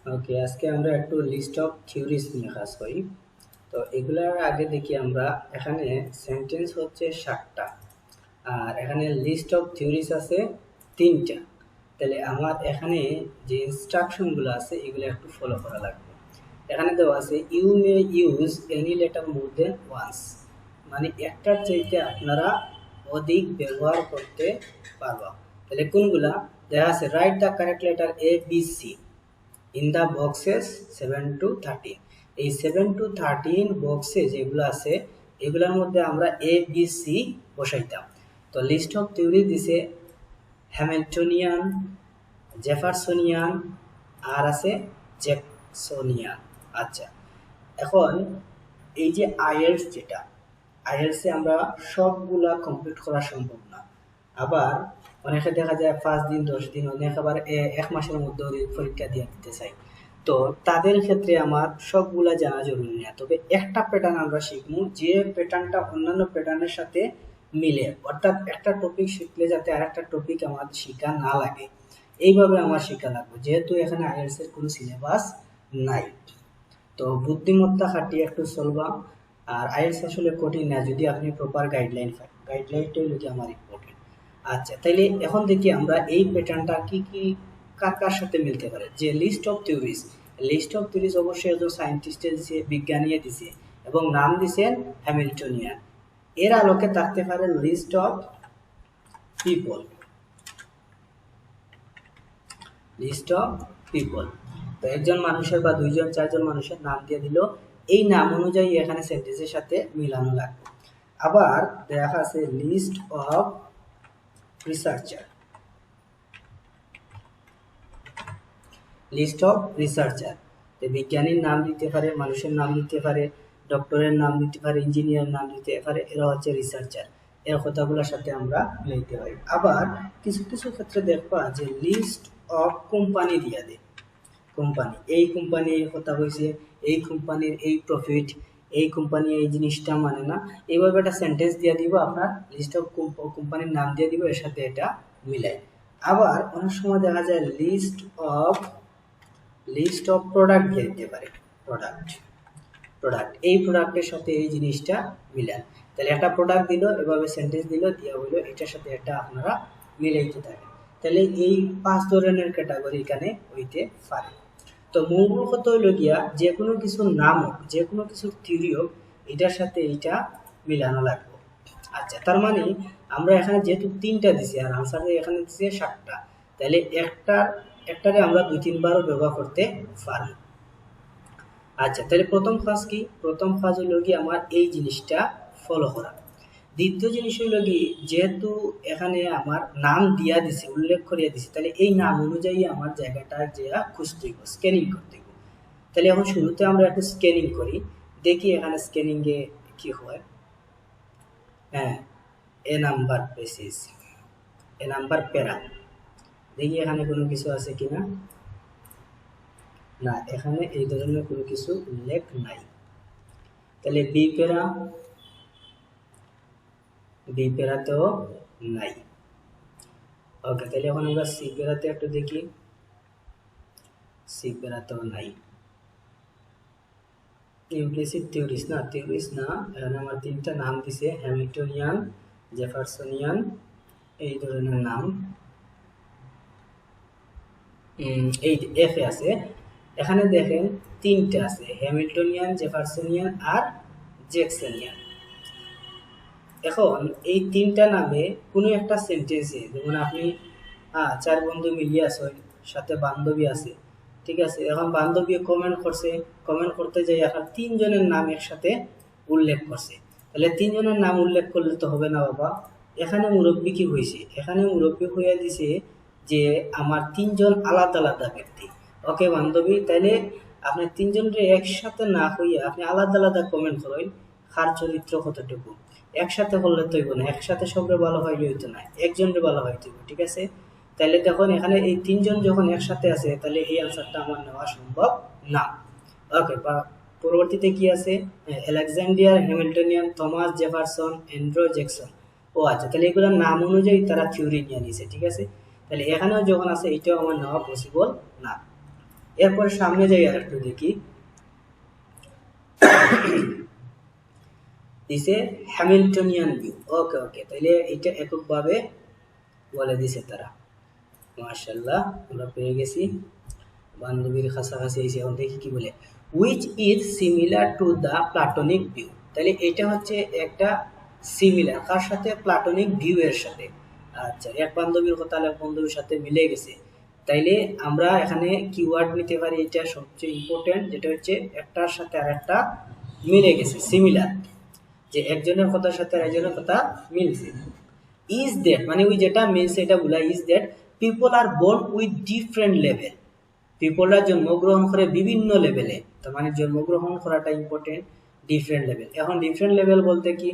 ওকে, আজকে আমরা একটু লিস্ট অফ থিওরিজ নিয়ে কাজ করি। তো এগুলার আগে দেখি আমরা এখানে সেন্টেন্স হচ্ছে 7টা, আর এখানে লিস্ট অফ থিওরিজ আছে 3টা। তাহলে আমার এখানে যে ইনস্ট্রাকশনগুলো আছে এগুলো একটু ফলো করা লাগবে। এখানে দেওয়া আছে you may use any letter more than once, মানে একটার চাইতে আপনারা অধিক ব্যবহার করতে পারবা। তাহলে কোনগুলা দেখা আছে? Write the correct letter A B C in the boxes 7 to 13। এই 7 to 13 বক্সে যেগুলো আছে এগুলোর মধ্যে আমরা এ বি সি বসাইতাম। তো লিস্ট অফ থিওরি দিছে হ্যামিল্টনিয়ান, জেফারসনিয়ান, আর আছে জ্যাকসনিয়ান। আচ্ছা, এখন এই যে আইএলস, যেটা আইএলসে আমরা সবগুলা কমপ্লিট করা সম্ভব না। আবার অনেকে দেখা যায় 5 দিন 10 দিন, অনেক আবার 1 মাসের মধ্যে পরীক্ষা দিয়ে দিতে চাই। তো তাদের ক্ষেত্রে আমার সবগুলা জানা জরুরি না, তবে একটা প্যাটার্ন আমরা শিখবো যে প্যাটার্নটা অন্যান্য প্যাটার্নের সাথে মিলে, অর্থাৎ একটা টপিক শিখলে যাতে আর একটা টপিক আমার শেখা না লাগে, এইভাবে আমার শেখা লাগবে, যেহেতু এখানে আইএলস এর কোনো সিলেবাস নাই। তো বুদ্ধিমত্তা খাটিয়ে একটু চলবা। আর আইএলস আসলে কঠিন না যদি আপনি প্রপার গাইডলাইন পান, গাইডলাইনটাই হলো আমার ইম্পর্টেন্ট। আচ্ছা, তাইলে এখন দেখি আমরা এই প্যাটার্নটা কি কি কার কার সাথে মিলতে পারে। যে list of theories, list of theories অবশ্যই একজন সায়েন্টিস্টে দিছে, বিজ্ঞানীয়ে দিছে, এবং নাম দিছেন হ্যামিল্টনিয়ান। এর আলোকে থাকতে পারে list of people, list of people. তো একজন মানুষের বা 2 জন 4 জন মানুষের নাম দিয়ে দিল, এই নাম অনুযায়ী এখানে সেন্টেন্সের সাথে মিলানো লাগবে। আবার দেখা আছে list of researcher, list of researcher. তো বিজ্ঞানীর নাম দিতে পারে, মানুষের নাম দিতে পারে, ডক্টরের নাম দিতে পারে, ইঞ্জিনিয়ার নাম দিতে পারে, এরা হচ্ছে রিসার্চার। এর কথাগুলোর সাথে আমরা মিলাইতে পারি। আবার কিছু কিছু ক্ষেত্রে দেখবা যে লিস্ট অফ কোম্পানি দিয়া দেয়, কোম্পানি, এই কোম্পানি এই কথা হয়েছে, এই কোম্পানির এই প্রফিট, এই কোম্পানি এই জিনিসটা মানে না, এইভাবে একটা সেন্টেন্স দিয়ে দিব, আপনার লিস্ট অফ কোম্পানির নাম দিয়ে দিব, এর সাথে এটা মিলাই। আবার অনেক সময় দেখা যায় লিস্ট অফ প্রোডাক্ট দিয়ে দিতে পারে, প্রোডাক্ট, প্রোডাক্ট এই প্রোডাক্টের সাথে এই জিনিসটা মিলান। তাহলে একটা প্রোডাক্ট দিল, এভাবে সেন্টেন্স দিল, দিয়া হলো এটার সাথে এটা আপনারা মিলাইতে থাকেন। তাহলে এই 5 ধরনের ক্যাটাগরি এখানে হইতে পারে। তো মূল কথা হইল গিয়া যে কোনো কিছুর নাম হোক, যে কোনো কিছুর থিওরি হোক, এটার সাথে এইটা মিলানো লাগবে। আচ্ছা, তার মানে আমরা এখানে যেহেতু 3টা দিছি আর আনসার এখানে দিছি 7টা, তাহলে একটারে আমরা 2-3বারও ব্যবহার করতে পারি। আচ্ছা, তাহলে প্রথম কাজ কি? প্রথম কাজ হলো কি আমার এই জিনিসটা ফলো করা। দ্বিতীয় জিনিস হইল কি, যেহেতু এখানে আমার নাম দিয়া দিছে, উল্লেখ করিয়া দিছে, তাহলে এই নাম অনুযায়ী আমার জায়গাটা যে খুঁজতে হইব, স্ক্যানিং করতে হইব। তাহলে এখন শুরুতে আমরা একটু স্ক্যানিং করি, দেখি এখানে স্ক্যানিং এ কি হয়। হ্যাঁ, এ নাম্বার পেসিস, এ নাম্বার প্যারা, দেখি এখানে কোনো কিছু আছে কিনা। না, এখানে এই ধরনের কোনো কিছু উল্লেখ নাই। তাহলে বি প্যারা, বি প্যারাতেও নাই। ওকে, তাহলে এখন আমরা সি প্যারাতে একটু দেখি, সি প্যারাতেও নাই। ইমপ্লিসিট থিওরিজ না, থিওরিজ না, এখানে আমার 3টা নাম দিছে, হ্যামিল্টনিয়ান, জেফারসনিয়ান, এই ধরনের নাম। এই এফ এ আছে, এখানে দেখেন 3টা আছে, হ্যামিল্টনিয়ান, জেফারসনিয়ান আর জ্যাকসনিয়ান। এখন এই 3টা নামে কোনো একটা সেন্টেন্সে, যেমন আপনি 4 বন্ধু মিলিয়ে আছেন, সাথে বান্ধবী আছে, ঠিক আছে, এখন বান্ধবী কমেন্ট করছে, কমেন্ট করতে যাই এখন 3 জনের নাম একসাথে উল্লেখ করছে। তাহলে 3 জনের নাম উল্লেখ করলে তো হবে না বাবা, এখানে মুরব্বী কি হয়েছে? এখানে মুরব্বী হইয়া দিছে যে আমার 3জন আলাদা আলাদা ব্যক্তি। ওকে বান্ধবী, তাইলে আপনি 3জনের একসাথে না হইয়া আপনি আলাদা আলাদা কমেন্ট করেন, কার চরিত্র কতটুকু। একসাথে করলে তো হইব না, একসাথে সবরে ভালো হইলে হইতো না, একজনের ভালো হইতে হইব, ঠিক আছে। তাহলে দেখুন এখানে এই 3জন যখন একসাথে আছে, তাহলে এই আনসারটা আমার নেওয়া সম্ভব না। ওকে, পরবর্তীতে কি আছে? Alexander Hamiltonian, Thomas Jefferson, Andrew Jackson. ও আচ্ছা, তাহলে এগুলোর নাম অনুযায়ী তারা থিওরি নিয়ে নিছে, ঠিক আছে। তাহলে এখানেও যখন আছে এটাও আমার নেওয়া পসিবল না। এরপর সামনে যাই আর একটু দেখি, দিছে হ্যামিল্টনিয়ান ভিউ। ওকে ওকে, তাহলে এটা এককভাবে বলে দিছে তারা। মাশাআল্লাহ, আমরা পেয়ে গেছি, বান্ধবীর কাছাকাছি এসে। এখন দেখি কি বলে, which is similar to the Platonic view. তাহলে এটা হচ্ছে একটা সিমিলার কার সাথে, প্লাটোনিক ভিউ এর সাথে। আচ্ছা, এক বান্ধবীর কথা এক বান্ধবীর সাথে মিলে গেছে। তাইলে আমরা এখানে কিওয়ার্ড নিতে পারি, এটা সবচেয়ে ইম্পর্টেন্ট, যেটা হচ্ছে একটার সাথে আর একটা মিলে গেছে, সিমিলার, যে একজনের কথার সাথে আরেকজনের কথা মিলছে। ইজ দ্যাট মানে ওই যেটা মিলছে এটা বলা, is that people are born with different level. পিপলরা জন্মগ্রহণ করে বিভিন্ন লেভেলে, তার মানে জন্মগ্রহণ করাটা ইম্পর্টেন্ট, ডিফারেন্ট লেভেল। এখন ডিফারেন্ট লেভেল বলতে কি,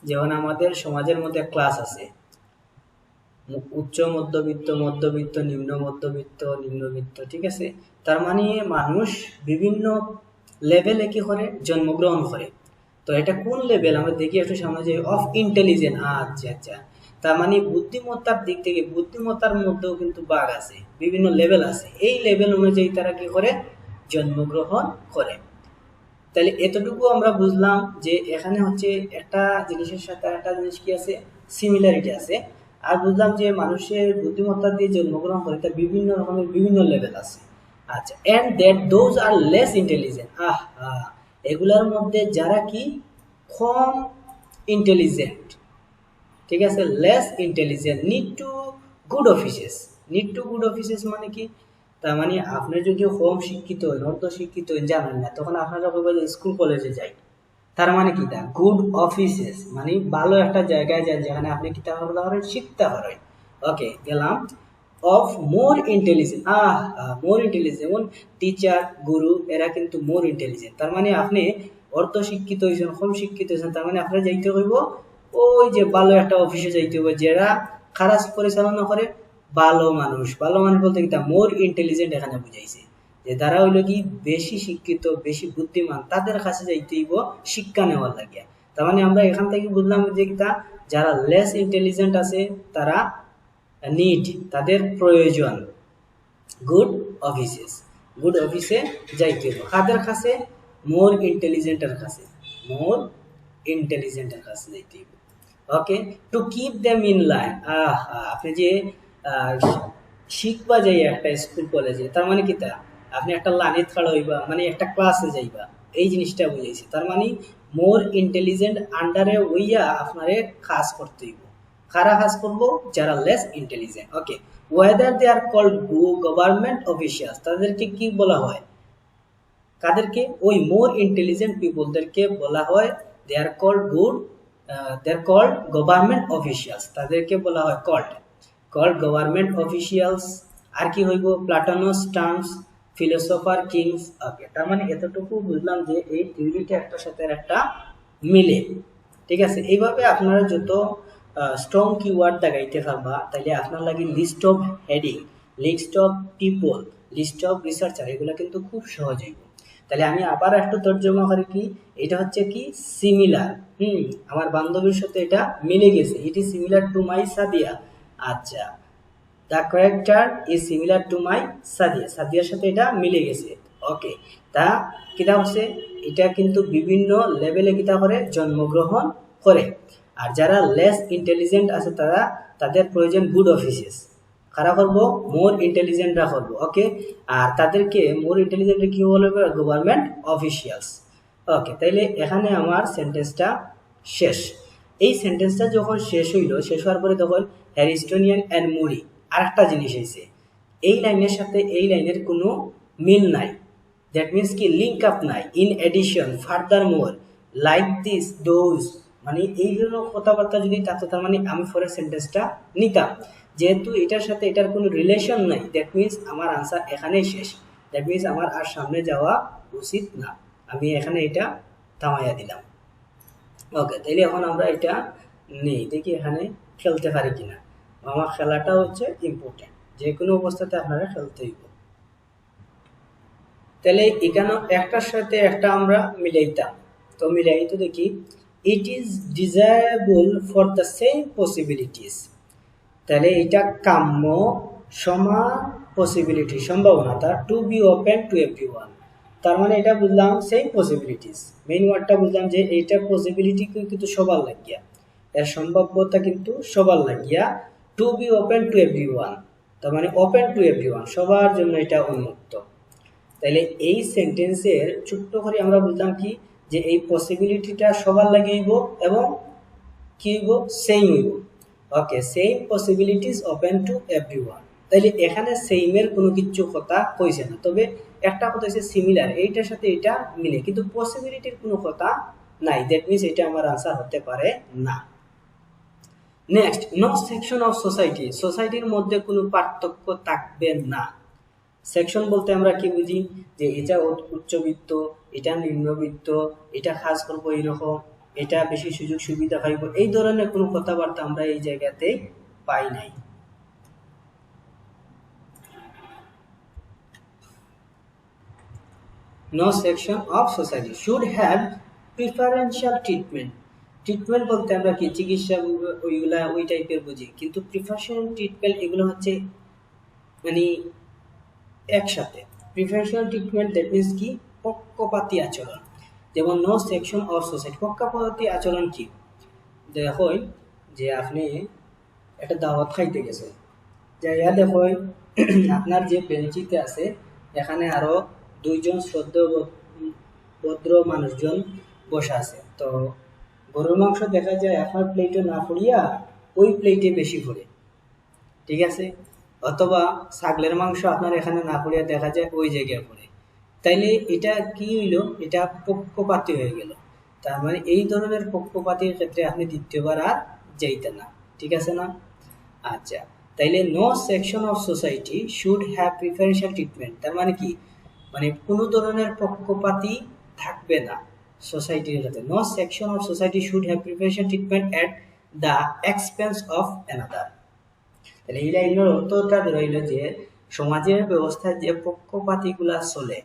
যেমন আমাদের সমাজের মধ্যে ক্লাস আছে, উচ্চ মধ্যবিত্ত, মধ্যবিত্ত, নিম্ন মধ্যবিত্ত, নিম্নবিত্ত, ঠিক আছে। তার মানে মানুষ বিভিন্ন লেভেলে কি করে, জন্মগ্রহণ করে। তো এটা কোন লেভেল আমরা দেখি একটু সামনে, যে অফ ইন্টেলিজেন্স। আচ্ছা আচ্ছা, তার মানে বুদ্ধিমত্তার দিক থেকে, বুদ্ধিমত্তার মধ্যেও কিন্তু ভাগ আছে, বিভিন্ন লেভেল আছে, এই লেভেল অনুযায়ী তারা কি করে, জন্মগ্রহণ করে। তাহলে এতটুকু আমরা বুঝলাম যে এখানে হচ্ছে একটা জিনিসের সাথে একটা জিনিস কি আছে, সিমিলারিটি আছে। আর বুঝলাম যে মানুষের বুদ্ধিমত্তা দিয়ে জন্মগ্রহণ করে তার বিভিন্ন রকমের বিভিন্ন লেভেল আছে। আচ্ছা, and that those are less intelligent, এগুলার মধ্যে যারা কি কম ইন্টেলিজেন্ট, ঠিক আছে, less intelligent, need to good offices. Need to good offices মানে কি, তার মানে আপনি যদি কম শিক্ষিত হন, অর্ধ শিক্ষিত হন, জানেন না, তখন আপনারা বলবেন স্কুল কলেজে যাই। তার মানে কি, তা গুড অফিসেস মানে ভালো একটা জায়গায় যান, যেখানে আপনি কি তাহলে শিখতে পারেন। ওকে, গেলাম। Of more intelligent, more intelligent, যেমন টিচার, গুরু, এরা কিন্তু মোর ইন্টেলিজেন্ট। তার মানে আপনি অর্ধ শিক্ষিত হয়েছেন, কম শিক্ষিত হয়েছেন, তার মানে আপনারা যাইতে হইব ওই যে ভালো একটা অফিসে যাইতে হবে, যারা খারাপ পরিচালনা করে, ভালো মানুষ। ভালো মানুষ বলতে কি, তা মোর ইন্টেলিজেন্ট এখানে বুঝাইছে, যে তারা হইলো কি বেশি শিক্ষিত, বেশি বুদ্ধিমান, তাদের কাছে যাইতে হইব শিক্ষা নেওয়ার লাগে। তার মানে আমরা এখান থেকে বুঝলাম যে তা যারা লেস ইন্টেলিজেন্ট আছে, তারা নিড, তাদের প্রয়োজন গুড অফিসেস, গুড অফিসে যাইতে হবে। কাদের কাছে, মোর ইন্টেলিজেন্টের কাছে, মোর ইন্টেলিজেন্টের কাছে যাইতে হবে। Okay, to keep them in line. আপনি যে শিখবা যাই একটা স্কুল কলেজে, তার মানে কি, তা আপনি একটা লাইনে খাড়া হইবা, মানে একটা ক্লাসে যাইবা, এই জিনিসটা বুঝাইছে। তার মানে মোর ইন্টেলিজেন্ট আন্ডারে হইয়া আপনারে কাজ করতে হইব। কারা কাজ করবো, যারা less intelligent. Okay, whether they are called government officials, তাদেরকে কি বলা হয়, কাদেরকে, ওই মোর ইন্টেলিজেন্ট পিপলদেরকে বলা হয় they are called good, they are called government officials, তাদেরকে বলা হয় কল্ড গভর্নমেন্ট অফিসিয়ালস। আর কি হইব, Plato's terms, philosopher, kings. Okay, তার মানে এতটুকু বুঝলাম যে এই থিওরিটা একটার সাথে একটা মিলে, ঠিক আছে। এইভাবে আপনারা যত স্ট্রং কিওয়ার্ড দেখাইতে পারবা, তাইলে আপনার লাগে list of heading, list of people, list of researcher, এগুলো কিন্তু খুব সহজ হইব। তাহলে আমি আবার একটু তর্জমা করি, কি এটা হচ্ছে কি, সিমিলার, আমার বান্ধবীর সাথে এটা মিলে গেছে, it is similar to my Sadia. আচ্ছা, the character is similar to my Sadia, সাদিয়ার সাথে এটা মিলে গেছে। ওকে, তা কিতা হচ্ছে, এটা কিন্তু বিভিন্ন লেভেলে কিতা করে, জন্মগ্রহণ করে। আর যারা লেস ইন্টেলিজেন্ট আছে, তারা তাদের প্রয়োজন গুড অফিসেস, কারা করবো, মোর ইন্টেলিজেন্টরা করবো। ওকে, আর তাদেরকে মোর ইন্টেলিজেন্ট কি বলবে, গভর্নমেন্ট অফিসিয়ালস। ওকে, তাইলে এখানে আমার সেন্টেন্সটা শেষ। এই সেন্টেন্সটা যখন শেষ হইল, শেষ হওয়ার পরে তখন হ্যারিস্টোনিয়ান অ্যান্ড মুরি আরেকটা জিনিস হয়েছে, এই লাইনের সাথে এই লাইনের কোনো মিল নাই, দ্যাট মিনস কি লিঙ্ক আপ নাই, in addition, further more, like this, those, মানে এই জন্য কথাবার্তা যদি থাকতো, তার মানে আমি পরের সেন্টেন্সটা নিতাম। যেহেতু এটার সাথে এটার কোনো রিলেশন নাই, দ্যাট মিনস আমার আনসার এখানেই শেষ, দ্যাট মিনস আমার আর সামনে যাওয়া উচিত না, আমি এখানে এটা থামাইয়া দিলাম। ওকে, তাইলে এখন আমরা এটা নেই, দেখি এখানে খেলতে পারি কিনা। আমার খেলাটা হচ্ছে ইম্পর্টেন্ট, যে কোনো অবস্থাতে আপনারা খেলতে হইব। তাহলে এখানে একটার সাথে একটা আমরা মিলাইতাম, তো মিলাই তো দেখি, it is desirable for the same possibilities. তাহলে এটা কাম্য, সমান পসিবিলিটি সম্ভাবনাটা to be open to everyone. তার মানে এটা বুঝলাম সেম পসিবিলিটিস, মেইন ওয়ার্ডটা বুঝলাম যে এইটা পসিবিলিটি কিন্তু সবার লাগিয়া, এর সম্ভাব্যতা কিন্তু সবার লাগিয়া, to be open to everyone তার মানে ওপেন টু এভরিওয়ান সবার জন্য এটা উন্মুক্ত। তাহলে এই সেন্টেন্সের ছোট্ট করে আমরা বুঝলাম কি যে এই পসিবিলিটিটা সবার লাগে হইব এবং কি হইব সেম হইব। Okay, same possibilities open to everyone. তাহলে এখানে সেমের কোনো কিছু কথা কইছে না, তবে একটা কথা হচ্ছে সিমিলার, এইটার সাথে এটা মিলে, কিন্তু পসিবিলিটির কোনো কথা নাই। দ্যাট মিনস এটা আমার আনসার হতে পারে না। Next, no section of society, সোসাইটির মধ্যে কোনো পার্থক্য থাকবে না। সেকশন বলতে আমরা কি বুঝি যে এটা উচ্চবিত্ত, এটা নিম্নবিত্ত, এটা কাজ করবো এইরকম, এটা বেশি সুযোগ সুবিধা পাইব, এই ধরনের কোনো কথাবার্তা আমরা এই জায়গাতে পাই নাই। No section of society should have preferential treatment. Treatment বলতে আমরা কি চিকিৎসা ওইগুলা ওই টাইপের বুঝি, কিন্তু প্রিফারেন্সিয়াল ট্রিটমেন্ট এগুলো হচ্ছে মানে একসাথে। প্রিফারেন্সিয়াল ট্রিটমেন্ট দ্যাট মিনস কি পক্ষপাতী আচরণ। যেমন নো সেকশন অফ সোসাইটি, পক্ষপাতী আচরণ কি, দেখুন যে আপনি একটা দাওয়াত খাইতে গেছেন, যাইয়া দেখুন আপনার যে বেঞ্চিতে আছে এখানে আরো দুইজন ভদ্র মানুষজন বসে আছে, তো গরুর মাংস দেখা যায় আপনার প্লেটে না পড়িয়া ওই প্লেটে বেশি পড়ে, ঠিক আছে, অথবা ছাগলের মাংস আপনার এখানে না পড়িয়া দেখা যায় ওই জায়গায় পড়ে। তাইলে এটা কি হইল, এটা পক্ষপাতী হয়ে গেল। তার মানে এই ধরনের পক্ষপাতীর ক্ষেত্রে আপনি দ্বিতীয়বার আর যাইতেন না, ঠিক আছে না? আচ্ছা, তাইলে no section of society should have preferential treatment, তার মানে কি, মানে কোনো ধরনের পক্ষপাতী থাকবে না সোসাইটির সাথে। No section of society should have preferential treatment at the expense of another. তাহলে এই লাইনের অর্থটা রইল যে সমাজের ব্যবস্থায় যে পক্ষপাতীগুলা চলে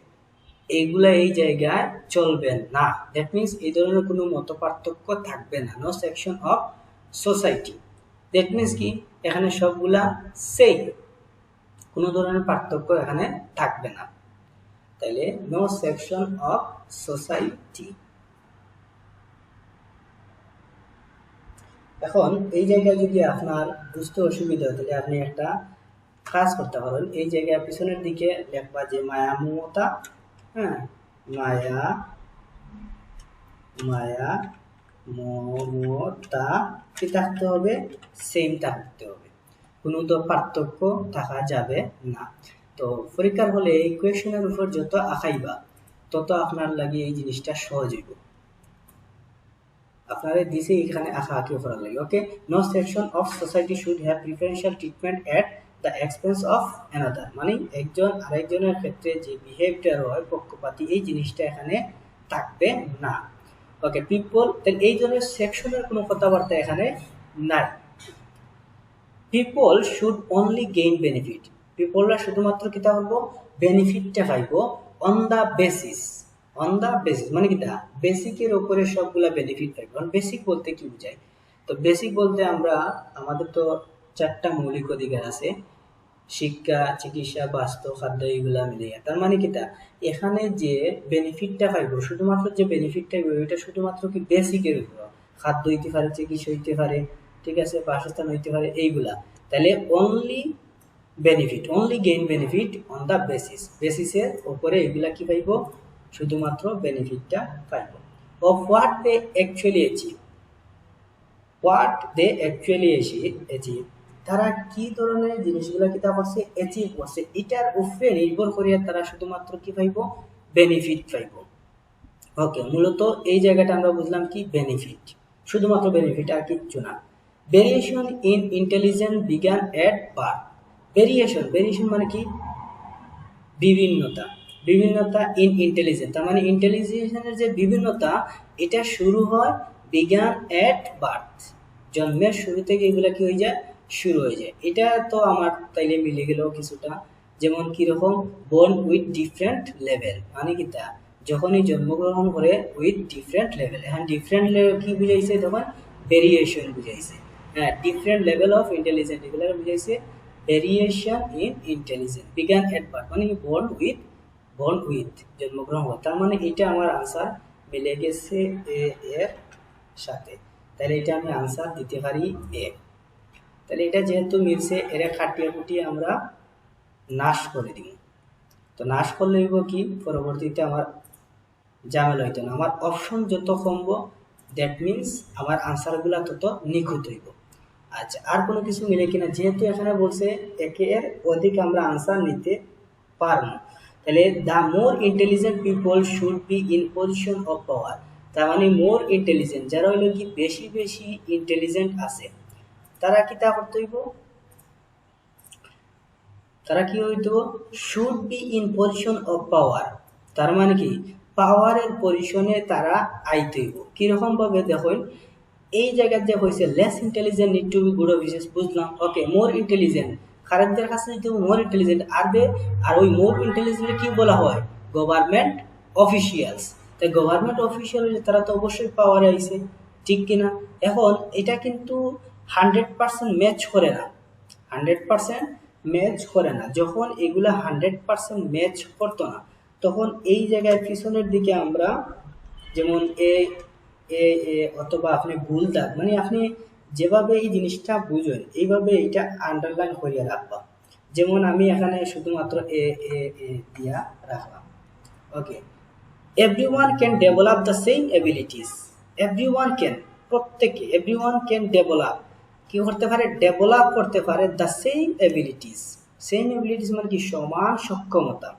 এইগুলা এই জায়গায় চলবে না। দ্যাট মিনস এই ধরনের কোনো মত পার্থক্য থাকবে না। No section of society that means কি এখানে সবগুলা সেম, কোনো ধরনের পার্থক্য এখানে থাকবে না। তাইলে নো সেকশন অফ সোসাইটি। এখন এই জায়গায় যদি আপনার বুঝতে অসুবিধা হয় তাহলে আপনি একটা কাজ করতে পারেন, এই জায়গায় পিছনের দিকে লেখবা যে মায়া মমতা, হ্যাঁ, মায়া মায়া মমতা কি থাকতে হবে, সেম থাকতে হবে, কোনো তো পার্থক্য থাকা যাবে না। তো পরীক্ষার হলে এই কোয়েশনের উপর যত আঁকাইবা তত আপনার লাগে এই জিনিসটা সহজ হইব। আপনারা দিছে এখানে আঁকা আঁকি করা লাগে। Okay, no section of society should have preferential treatment at the expense of another, মানে একজন আরেকজনের ক্ষেত্রে যে বিহেভিয়ার হয় পক্ষপাতী, এই জিনিসটা এখানে থাকবে না। ওকে, পিপল, তাহলে এই ধরনের সেকশনের কোনো কথাবার্তা এখানে নাই। People should only gain benefit, পিপলরা শুধুমাত্র কিতা করবো, বেনিফিটটা পাইব on the basis, on the basis মানে কিতা, বেসিকের উপরে সবগুলা বেনিফিট পাইব। বেসিক বলতে কি বোঝায়, তো বেসিক বলতে আমরা আমাদের তো চারটা মৌলিক অধিকার আছে, শিক্ষা, চিকিৎসা, বাস্তব, খাদ্য, এইগুলা মিলিয়ে। তার মানে কিতা এখানে যে বেনিফিটটা পাইব, শুধুমাত্র যে বেনিফিটটা পাইব এটা শুধুমাত্র কি বেসিকের উপর, খাদ্য হইতে পারে, চিকিৎসা হইতে পারে, ঠিক আছে, বাসস্থান হইতে পারে, এইগুলা। তাহলে only benefit, only gain benefit on the basis, বেসিসের উপরে এগুলা কি পাইব, শুধুমাত্র বেনিফিটটা পাইব। Of what they actually achieve, what they actually achieve, তারা কি ধরনের জিনিসগুলো কিতা করছে, অ্যাচিভ করছে, এটার উপরে নির্ভর করিয়া তারা শুধুমাত্র কি পাইব, বেনিফিট পাইব। ওকে, মূলত এই জায়গাটা আমরা বুঝলাম কি বেনিফিট, শুধুমাত্র বেনিফিট আর কিচ্ছু না। Variation in intelligence began at birth, variation, variation মানে কি বিভিন্নতা, বিভিন্নতা ইন ইন্টেলিজেন্স, তার মানে ইন্টেলিজেন্সের যে বিভিন্নতা এটা শুরু হয় বিগান এট বার্থ, জন্মের শুরু থেকে এগুলা কি হয়ে যায়, শুরু হয়ে যায়। এটা তো আমার তাইলে মিলে গেল কিছুটা, যেমন কিরকম বোর্ন উইথ ডিফারেন্ট লেভেল, মানে কি তা যখনই জন্মগ্রহণ করে উইথ ডিফারেন্ট লেভেল, এখন ডিফারেন্ট লেভেল কি বুঝাইছে, তখন ভেরিয়েশন বুঝাইছে, হ্যাঁ, ডিফারেন্ট লেভেল অফ ইন্টেলিজেন্স এগুলো বুঝাইছে ভেরিয়েশন ইন ইন্টেলিজেন্স বিজ্ঞান এট বার্থ মানে born with জন্মগ্রহণ হওয়া, তার মানে এটা আমার আনসার মিলে গেছে এ এর সাথে, তাহলে এটা আমি আনসার দিতে পারি এ। তাহলে এটা যেহেতু মিলছে এর খাটিয়ে খুটিয়ে আমরা নাশ করে দিব। তো নাশ করলে হইব কি পরবর্তীতে আমার ঝামেলা হইতো না, আমার অপশন যত কমবো দ্যাট মিনস আমার আনসারগুলো তত নিখুঁত হইব। আচ্ছা, আর কোনো কিছু মিলে কিনা, যেহেতু এখানে বলছে একে এর অধিক আমরা আনসার নিতে পারবো, তাহলে the more intelligent people should be in position of power, তার মানে মোর ইন্টেলিজেন্ট যারা হইলো কি বেশি বেশি ইন্টেলিজেন্ট আছে তারা কি তা করতে হইব, তারা কি হইতো should be in position of power, তার মানে কি পাওয়ারের পজিশনে তারা আইতে হইব। কিরকম ভাবে দেখুন, এই জায়গায় যে হয়েছে less intelligent need two be good officers, বুঝলাম ওকে। মোর ইন্টেলিজেন্ট খারাপদের কাছে যদি মোর ইন্টেলিজেন্ট আর ওই মোর ইন্টেলিজেন্ট কি বলা হয় গভর্নমেন্ট অফিসিয়ালস, তাই গভর্নমেন্ট অফিসিয়াল তারা তো অবশ্যই পাওয়ারে আইছে, ঠিক কিনা। এখন এটা কিন্তু 100% ম্যাচ করে না, 100% ম্যাচ করে না। যখন এগুলা 100% ম্যাচ করতো না তখন এই জায়গায় পিছনের দিকে আমরা যেমন এ এ এ অথবা আপনি ভুল দাগ মানে আপনি যেভাবে এই জিনিসটা বুঝেন এইভাবে এটা আন্ডারলাইন করিয়া রাখবা। যেমন আমি এখানে শুধুমাত্র এ এ এ দিয়া রাখলাম, okay. Everyone can develop the same abilities, everyone can প্রত্যেকে, এভরিওয়ান ক্যান ডেভেলপ কি করতে পারে, ডেভেলপ করতে পারে the same abilities, same abilities মানে কি সমান সক্ষমতা।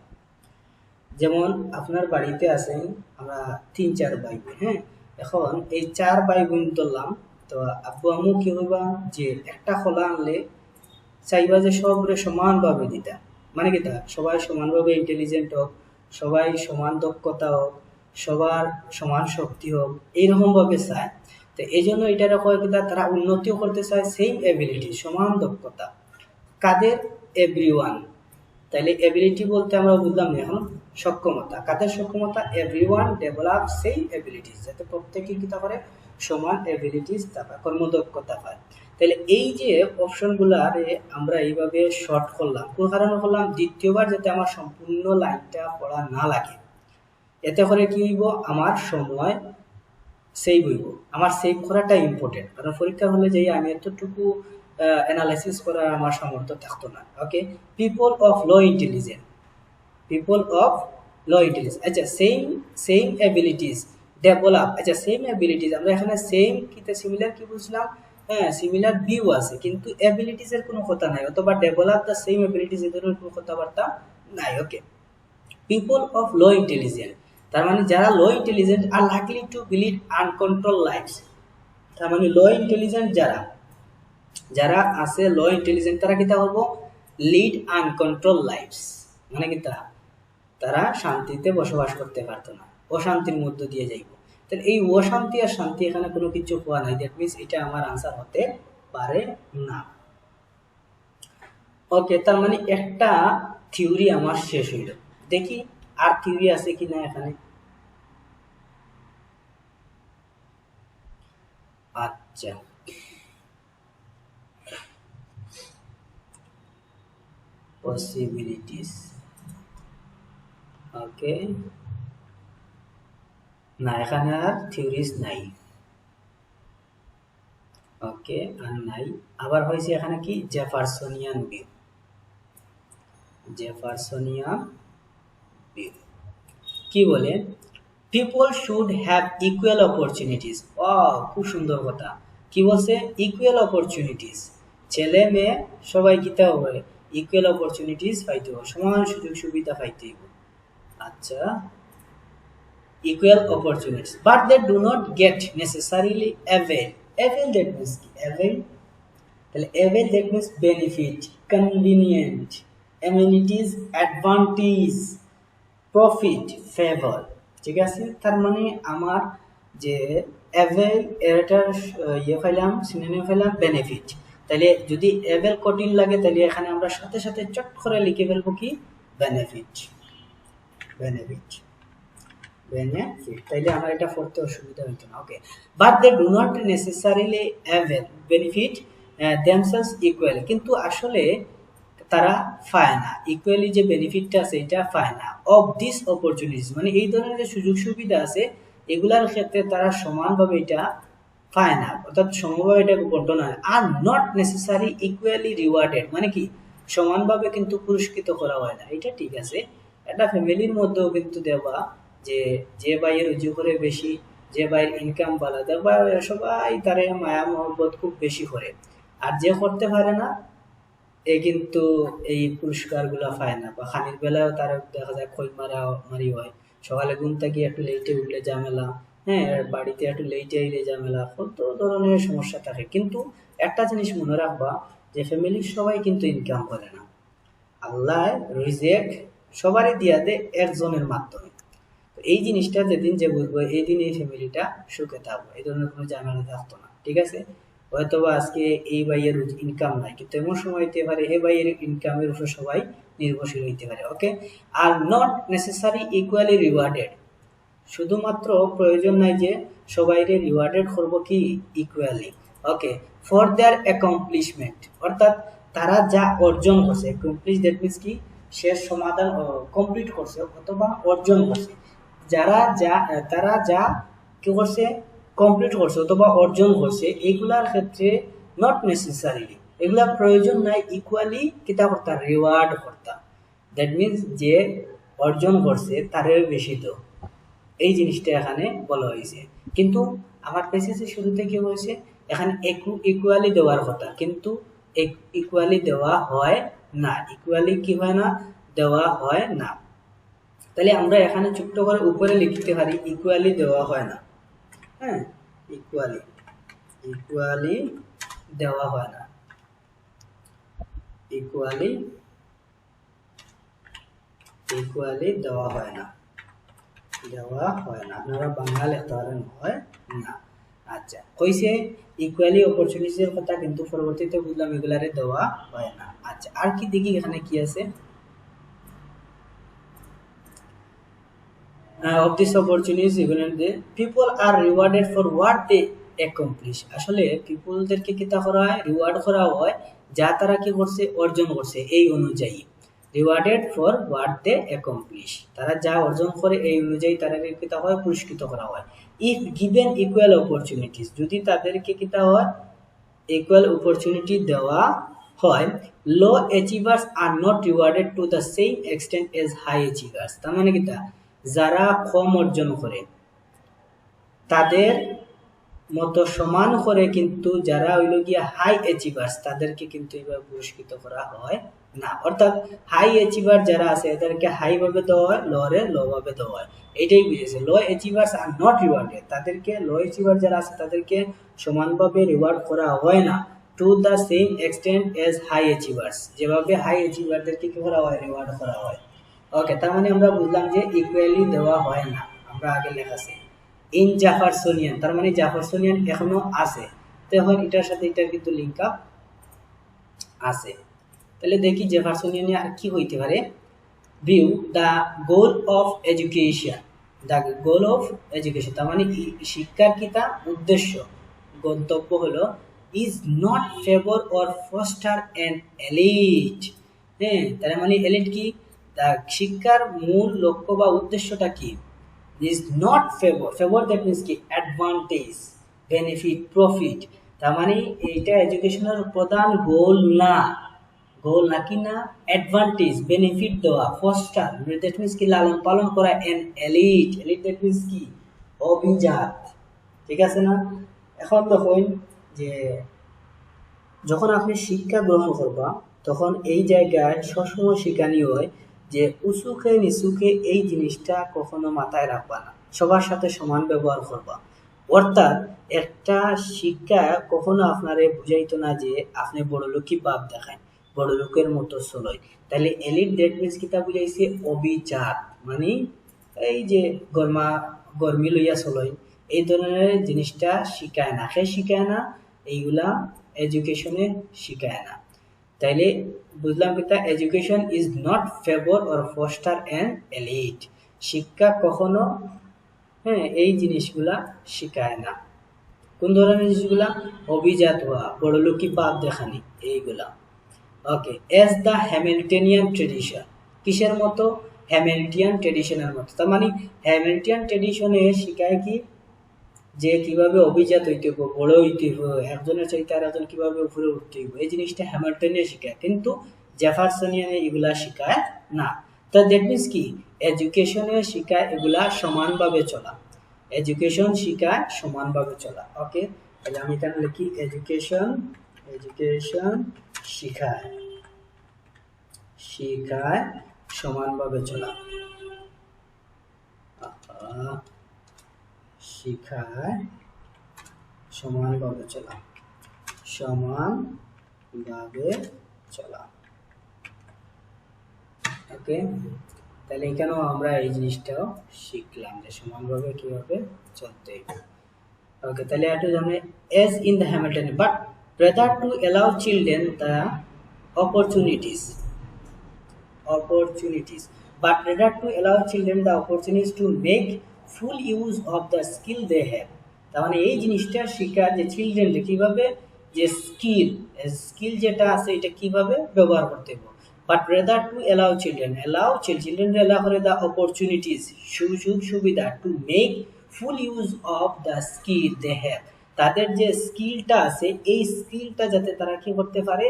যেমন আপনার বাড়িতে আছেন আমরা 3-4 ভাই বোন, হ্যাঁ, এখন এই 4 ভাই বোন ধরলাম, তো আব্বু আম্মু কি হইবা যে একটা খোলা আনলে চাইবা যে সবরে সমানভাবে দিতা, মানে কি তা সবাই সমানভাবে ইন্টেলিজেন্ট হোক, সবাই সমান দক্ষতা হোক, সবার সমান শক্তি হোক, এইরকম ভাবে চায়। তো এই জন্য এটার কয়েকটা তারা উন্নতিও করতে চায়, সেম এবিলিটি সমান দক্ষতা কাদের, এভরিওয়ান। তাহলে এবিলিটি বলতে আমরা বুঝলাম না এখন সক্ষমতা, কাদের সক্ষমতা, এভরিওয়ান ডেভেলপ সেম এবিলিটিস, যাতে প্রত্যেকে কি করে সমান এবিলিটিস তারপর কর্মদক্ষতা পায়। তাহলে এই যে অপশনগুলারে আমরা এইভাবে শর্ট করলাম, কোন কারণে করলাম, দ্বিতীয়বার যাতে আমার সম্পূর্ণ লাইনটা পড়া না লাগে, এতে করে কি হইব আমার সময় সেভ হইব। আমার সেভ করাটা ইম্পর্টেন্ট, কারণ পরীক্ষা হলে যে আমি এতটুকু অ্যানালাইসিস করার আমার সামর্থ্য থাকতো না, okay. People of low intelligence, people of low intelligence, আচ্ছা সেম অ্যাবিলিটিস ডেভেলপ, আচ্ছা সেম অ্যাবিলিটিস আমরা এখানে সেম কিতে সিমিলার কি বুঝলাম, হ্যাঁ সিমিলার ভিউ আছে কিন্তু অ্যাবিলিটিস এর কোনো কথা নাই, অথবা ডেভেলপ দ্য সেম অ্যাবিলিটিস এর কোনো কথাবার্তা নাই, okay. People of low intelligence তার মানে যারা low intelligent are likely to believe uncontrolled lives, তার মানে লো ইন্টেলিজেন্ট যারা আছে লো ইন্টেলিজেন্ট তারা কিতা করবো, লিড আনকন্ট্রোল লাইফস, মানে কি তারা শান্তিতে বসবাস করতে পারতো না, অশান্তির মধ্য দিয়ে যাইব। তাহলে এই অশান্তি আর শান্তি এখানে কোনো কিছু হওয়া নাই, দ্যাট মিনস এটা আমার আনসার হতে পারে না, ওকে। তার মানে একটা থিওরি আমার শেষ হইল, দেখি আর থিওরি আছে কি না এখানে। আচ্ছা, পসিবিলিটিস, ওকে, না এখানে আর থিওরিজ নাই, ওকে আর নাই। আবার হয়েছে এখানে কি জেফারসনিয়ান ভিউ, জেফারসনিয়ান ভিউ কি বলে, people should have equal opportunities, ও খুব সুন্দর কথা, কি বলছে ইকুয়াল অপরচুনিটিস, ছেলে মেয়ে সবাই কিতা হবে ইকুয়াল অপরচুনিটিস পাইতে হবে, সমান সুযোগ সুবিধা পাইতে হবে, আচ্ছা equal opportunities, but they do not get necessarily avail that means কি avail, তাহলে avail that means benefit, convenient, amenities, advantage, profit, favor, ঠিক আছে। তার মানে আমার যে avail এটার ইয়ে পাইলাম সিনোনিম পাইলাম benefit, তাহলে যদি avail কঠিন লাগে তাহলে এখানে আমরা সাথে সাথে চট করে লিখে ফেলবো কি benefit, তাইলে আমার এটা পড়তে অসুবিধা হইতো না, okay. But they do not necessarily avail benefit themselves equally, কিন্তু আসলে তারা পায় না, ইকুয়ালি যে বেনিফিটটা আছে এটা পায় না। অফ দিস অপরচুনিটিস মানে এই ধরনের যে সুযোগ সুবিধা আছে এগুলার ক্ষেত্রে তারা সমানভাবে এটা পায় না, অর্থাৎ সমভাবে এটা বন্টন হয়। আর নট নেসেসারি ইকুয়ালি রিওয়ার্ডেড মানে কি সমানভাবে কিন্তু পুরস্কৃত করা হয় না, এটা ঠিক আছে। একটা ফ্যামিলির মধ্যেও কিন্তু দেবা যে যে ভাইয়ের রুজু করে বেশি, যে ভাইয়ের ইনকাম ভালো, দেখবা সবাই তারে মায়া মহব্বত খুব বেশি করে। আর যে করতে পারে না এ কিন্তু এই পুরস্কারগুলো পায় না। বা খানির বেলাও তার দেখা যায় খই মারি হয়, সকালে ঘুম থেকে একটু লেটে উঠলে ঝামেলা, হ্যাঁ আর বাড়িতে একটু লেটে এলে ঝামেলা, কত ধরনের সমস্যা থাকে। কিন্তু একটা জিনিস মনে রাখবা যে ফ্যামিলির সবাই কিন্তু ইনকাম করে না, আল্লাহ রিজেক সবারই দিয়া দেয় একজনের মাধ্যমে। তো এই জিনিসটা যেদিন যে বুঝবো এই দিন এই ফ্যামিলিটা সুখে থাকবো, এই ধরনের কোনো ঝামেলা থাকতো না, ঠিক আছে। হয়তোবা আজকে এই ভাইয়ের ইনকাম নাই, কিন্তু এমন সময় হইতে পারে এই ভাইয়ের ইনকামের উপর সবাই নির্ভরশীল হইতে পারে। Okay, are not necessary equally rewarded, শুধুমাত্র প্রয়োজন নাই যে সবাইকে রিওয়ার্ডেড করবো কি equally. Okay, for their accomplishment, অর্থাৎ তারা যা অর্জন করছে, অ্যাকমপ্লিশ দ্যাট মিন্স কি শেষ সমাধান কমপ্লিট করছে অথবা অর্জন করছে, তারা যা কি করছে কমপ্লিট করছে অথবা অর্জন করছে এগুলার ক্ষেত্রে নট নেসেসারিলি এগুলা প্রয়োজন নাই ইকুয়ালি কিতা করতা রিওয়ার্ড করতা। দ্যাট মিন্স যে অর্জন করছে তারেও বেশি তো, এই জিনিসটা এখানে বলা হয়েছে। কিন্তু আমার পেসিসে শুরুতে কি হয়েছে এখানে ইকুয়ালি দেওয়ার কথা, কিন্তু ইকুয়ালি দেওয়া হয় না, ইকুয়ালি কি হয় না দেওয়া হয় না। তাহলে আমরা এখানে ছোট্ট করে উপরে লিখতে পারি ইকুয়ালি দেওয়া হয় না, হ্যাঁ ইকুয়ালি ইকুয়ালি দেওয়া হয় না, ইকুয়ালি ইকুয়ালি দেওয়া হয় না, দেওয়া হয় না, আপনারা বাংলা লিখতে পারেন হয় না। আচ্ছা কইছে ইকুয়ালি অপরচুনিটির কথা, কিন্তু পরবর্তীতে বুঝলাম এগুলারে দেওয়া হয় না। আচ্ছা আর কি দেখি এখানে কি আছে, of these opportunities even the people are rewarded for what they accomplish। আসলে পিপলদেরকে কিতা করা হয় রিওয়ার্ড করা হয় যা তারা কি করছে অর্জন করছে এই অনুযায়ী, rewarded for what they accomplish, তারা যা অর্জন করে এই অনুযায়ী তাদেরকে কিতা হয় পুরস্কৃত করা হয়। ইফ গিভেন ইকুয়াল অপরচুনিটিস, যদি তাদেরকে কিতা হয় ইকুয়াল অপরচুনিটি দেওয়া হয়, low achievers are not rewarded to the same extent as high achievers. তার মানে কিতা যারা কম অর্জন করে তাদের মতো সমান করে কিন্তু যারা হইল গিয়া হাই অ্যাচিভার্স তাদেরকে কিন্তু এভাবে পুরস্কৃত করা হয় না। অর্থাৎ হাই অ্যাচিভার যারা আছে এদেরকে হাই ভাবে দেওয়া হয়, লোরে লো ভাবে দেওয়া হয়, এটাই বুঝেছে। লো অ্যাচিভার্স আর নট রিওয়ার্ডেড, তাদেরকে লো অ্যাচিভার যারা আছে তাদেরকে সমানভাবে রিওয়ার্ড করা হয় না to the same extent as high achievers, যেভাবে হাই অ্যাচিভারদেরকে কি করা হয় রিওয়ার্ড করা হয়। ওকে, তার মানে আমরা বুঝলাম যে ইকুয়ালি দেওয়া হয় না, আমরা আগে লেখাছে ইন জাফারসোনিয়ান, তার মানে জাফারসোনিয়ান এখনো আছে, তখন এটার সাথে এটার কিন্তু লিঙ্ক আপ আছে। তাহলে দেখি জেফারসোনিয়ানে আর কি হইতে পারে। View the goal of education, the goal of education তার মানে শিক্ষার কিতা উদ্দেশ্য গন্তব্য হলো is not favour or foster an elite. হ্যাঁ তার মানে এলিট কি শিক্ষার মূল লক্ষ্য বা উদ্দেশ্যটা কি, is not favour, favour that means কি অ্যাডভান্টেজ বেনিফিট প্রফিট, তার মানে এইটা এডুকেশনের প্রধান গোল না, গোল নাকি না অ্যাডভান্টেজ বেনিফিট দেওয়া, ফস্টার দ্যাট মিনস কি লালন পালন করা, N elite, elite that means কি অভিজাত, ঠিক আছে না। এখন দেখুন যে যখন আপনি শিক্ষা গ্রহণ করবা তখন এই জায়গায় সবসময় শিখানি হয় যে উঁচুকে নিচুকে এই জিনিসটা কখনো মাথায় রাখবা না, সবার সাথে সমান ব্যবহার করবা। অর্থাৎ একটা শিক্ষা কখনো আপনারে বুঝাইতো না যে আপনি বড় লোকই বাপ দেখায়, বড় লোকের মতো চলয়। তাহলে এলিট দ্যাট মিনস কিতা বুঝাইছে অভিজাত, মানে এই যে গরমি লইয়া চলয় এই ধরনের জিনিসটা শিখায় না, সে শিখায় না, এইগুলা এডুকেশনে শিখায় না। তাইলে বুঝলাম কিতা education is not favour or foster an elite, শিক্ষা কখনো হ্যাঁ এই জিনিসগুলা শিখায় না। কোন ধরনের জিনিসগুলা অভিজাত হওয়া, বড়লোকি বাপ দেখানি, এইগুলা। ওকে, এজ দ্য হ্যামিল্টনিয়ান ট্রেডিশন, কিসের মতো? হ্যামিল্টনিয়ান ট্রেডিশনের মতো। তার মানে হ্যামিল্টনিয়ান ট্রেডিশনে শিখায় কি যে কিভাবে অভিজাত হইতে হইব, বড় হইতে হইব, একজনের চাইতে আর একজন কিভাবে উপরে উঠতে হইব, এই জিনিসটা হ্যামিল্টনে শিখায়, কিন্তু জেফারসনিয়ানে এগুলা শিখায় না। তো দ্যাট মিনস কি, এডুকেশনে শিখায় এগুলা সমানভাবে চলা, এডুকেশন শিখায় সমানভাবে চলা। ওকে, তাহলে আমি এখানে লিখি এডুকেশন, এডুকেশন শিখায়, শিখায় সমানভাবে চলা, শিখায় সমানভাবে চলা, সমানভাবে চলা। ওকে, তাহলে এখানেও আমরা এই জিনিসটাও শিখলাম যে সমানভাবে কিভাবে চলতে হবে। ওকে, তাহলে একটু জানে as in the Hamilton, but rather to allow children the opportunities, opportunities, but rather to allow children the opportunities to make full use of the skill they have। তার মানে এই জিনিসটা শেখার যে চিলড্রেন কিভাবে যে স্কিল, স্কিল যেটা আছে এটা কিভাবে ব্যবহার করতে হবে। But rather to allow children, allow children allow করে দ্য অপরচুনিটিস, সুযোগ সুবিধা, to make full use of the skill they have, তাদের যে স্কিলটা আছে এই স্কিলটা যাতে তারা কি করতে পারে,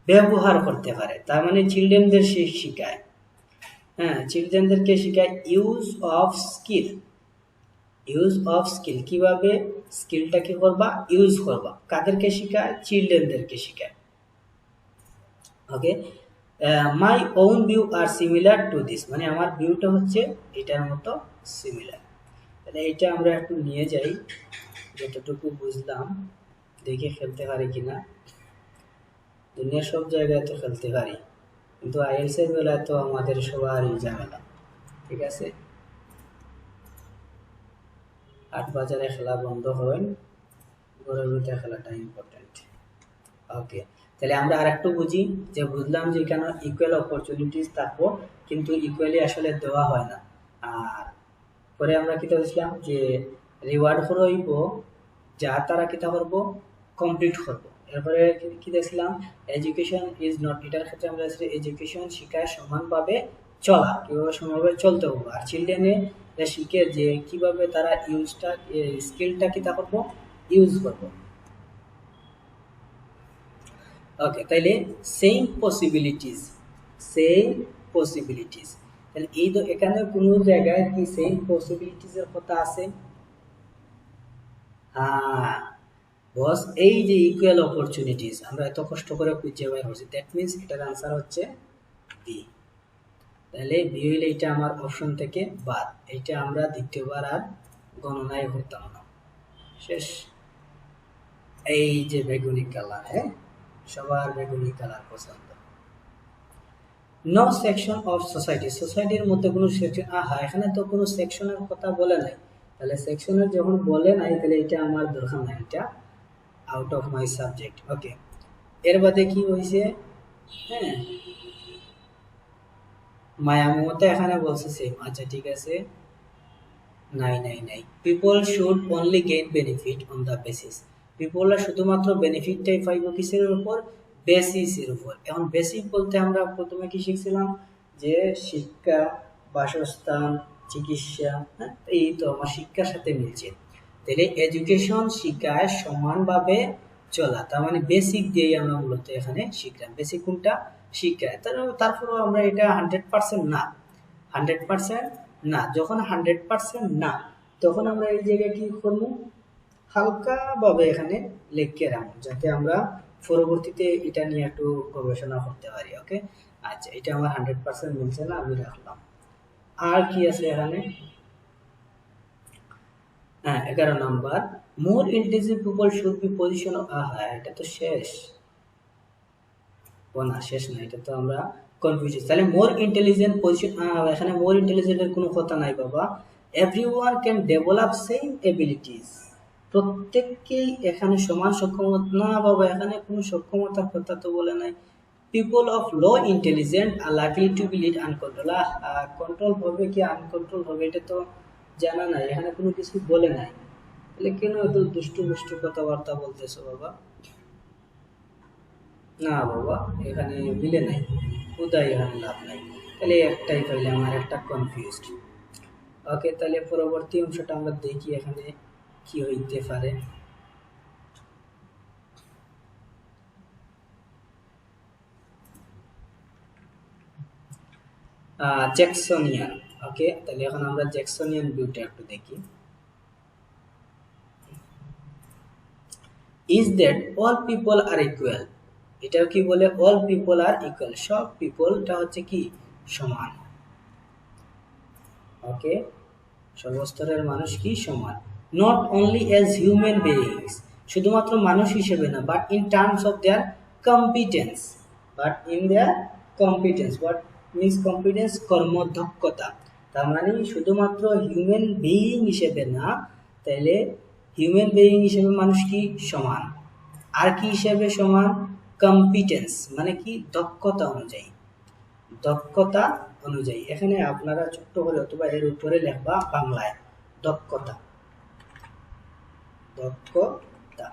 ব্যবহার করতে পারে। তার মানে চিলড্রেনদের শিখায়, হ্যাঁ চিলড্রেনদেরকে শিখায় use of skill, use of skill, কিভাবে স্কিলটা কি করবা, ইউজ করবা। কাদেরকে শিখায়? চিলড্রেনদেরকে শিখায়। Okay, my own view are similar to this, মানে আমার ভিউটা হচ্ছে এটার মতো সিমিলার। তাহলে এটা আমরা একটু নিয়ে যাই, যতটুকু বুঝলাম দেখে খেলতে পারি কিনা। দুনিয়ার সব জায়গায় তো খেলতে পারি, কিন্তু আইএলস এর বেলায় তো আমাদের সবারই ঝামেলা। ঠিক আছে, 8 বাজারে খেলা বন্ধ হয়, ঘরের ভিতরে খেলাটা ইম্পর্টেন্ট। ওকে, তাহলে আমরা আর একটু বুঝি, যে বুঝলাম যে কেন ইকুয়াল অপরচুনিটিস থাকবো, কিন্তু ইকুয়ালি আসলে দেওয়া হয় না। আর পরে আমরা কিতা বুঝলাম যে রিওয়ার্ড হইব যা তারা কিতা করবো, কমপ্লিট করবো। এরপরে কি দেখছিলাম, এডুকেশন ইজ নট, এটার ক্ষেত্রে আমরা এডুকেশন শিখায় সমানভাবে চলা, কিভাবে সমানভাবে চলতে হবে। আর চিলড্রেনে শিখে যে কিভাবে তারা ইউজটা, স্কিলটা কিতা করবো, ইউজ করবো। ওকে, তাইলে সেম পসিবিলিটিস, সেম পসিবিলিটিস, তাহলে এই তো এখানে কোনো জায়গায় কি সেম পসিবিলিটিসের কথা আছে? হ্যাঁ বস, এই যে ইকুয়াল অপরচুনিটিস আমরা এত কষ্ট করে খুঁজে বের করছি, দ্যাট মিনস এটার আনসার হচ্ছে বি। তাহলে বি হইলে এটা আমার অপশন থেকে বাদ, এইটা আমরা দ্বিতীয়বার আর গণনায় করতাম না। শেষ। এই যে বেগুনি কালার, হ্যাঁ সবার বেগুনি কালার পছন্দ। নো সেকশন অফ সোসাইটি, সোসাইটির মধ্যে কোনো সেকশন, আহা এখানে তো কোনো সেকশনের কথা বলে নাই, তাহলে সেকশনের যখন বলে নাই তাহলে এটা আমার দরকার নাই, এটা আউট অফ মাই সাবজেক্ট। ওকে, এর বাদে কি হয়েছে, হ্যাঁ মায়া মমতা এখানে বলছে সেম, আচ্ছা ঠিক আছে। নাই নাই নাই, people should only gain benefit on the basis, পিপলরা শুধুমাত্র বেনিফিটটাই পাইব কিসের উপর, বেসিসের উপর। এখন বেসিক বলতে আমরা প্রথমে কি শিখছিলাম, যে শিক্ষা, বাসস্থান, চিকিৎসা, হ্যাঁ এই তো আমার শিক্ষার সাথে মিলছে। তাহলে এডুকেশন শিক্ষায় সমানভাবে চলা, তার মানে বেসিক দিয়েই আমরা মূলত এখানে শিখলাম। বেসিক কোনটা, শিক্ষায়। তারপরেও আমরা এটা 100% না, 100% না। যখন 100% না, তখন আমরা এই জায়গায় কি করবো, হালকা ভাবে এখানে লিখে রাখবো, যাতে আমরা পরবর্তীতে এটা নিয়ে একটু গবেষণা করতে পারি। ওকে, আচ্ছা এটা আমার 100% মিলছে না, আমি রাখলাম। আর কি আছে এখানে, হ্যাঁ 11 number, more intelligent people should be position, আহা এটা তো শেষ, ও না শেষ না, এটা তো আমরা কনফিউজ। তাহলে মোর ইন্টেলিজেন্ট পজিশন, এখানে মোর ইন্টেলিজেন্টের কোনো কথা নাই বাবা। Everyone can develop same abilities, প্রত্যেককেই এখানে সমান সক্ষমতা, না বাবা এখানে কোনো সক্ষমতার কথা তো বলে নাই। People of low intelligent are likely to be led uncontrol, control হবে কি আনকন্ট্রোল হবে এটা তো জানা নাই, এখানে কোনো কিছু বলে নাই। তাহলে কেন এত দুষ্টু দুষ্টু কথাবার্তা বলতেছো বাবা? না বাবা, এখানে মিলে নাই, উদয় এখানে লাভ নাই, তাহলে একটাই পাইলে আমার একটা কনফিউজড। ওকে, তাহলে পরবর্তী অংশটা আমরা দেখি এখানে কি হইতে পারে। জ্যাকসনিয়ান। ওকে, তাহলে এখন আমরা জ্যাকসনিয়ান ভিউটা একটু দেখি। Is that all people are equal, এটাও কি বলে অল পিপল আর ইকুয়াল, সব পিপলটা হচ্ছে কি সমান। ওকে, সর্বস্তরের মানুষ কি সমান। Not only as human beings, শুধুমাত্র মানুষ হিসেবে না, but in terms of their competence, what means competence, কর্মদক্ষতা। তার মানে শুধুমাত্র হিউম্যান বিইং হিসেবে না, তাইলে হিউম্যান বিইং হিসেবে মানুষ কি সমান, আর কি হিসেবে সমান, কম্পিটেন্স মানে কি দক্ষতা অনুযায়ী, দক্ষতা অনুযায়ী। এখানে আপনারা ছোট্ট করে অথবা এর উপরে লেখবা বাংলায় দক্ষতা, দক্ষতা।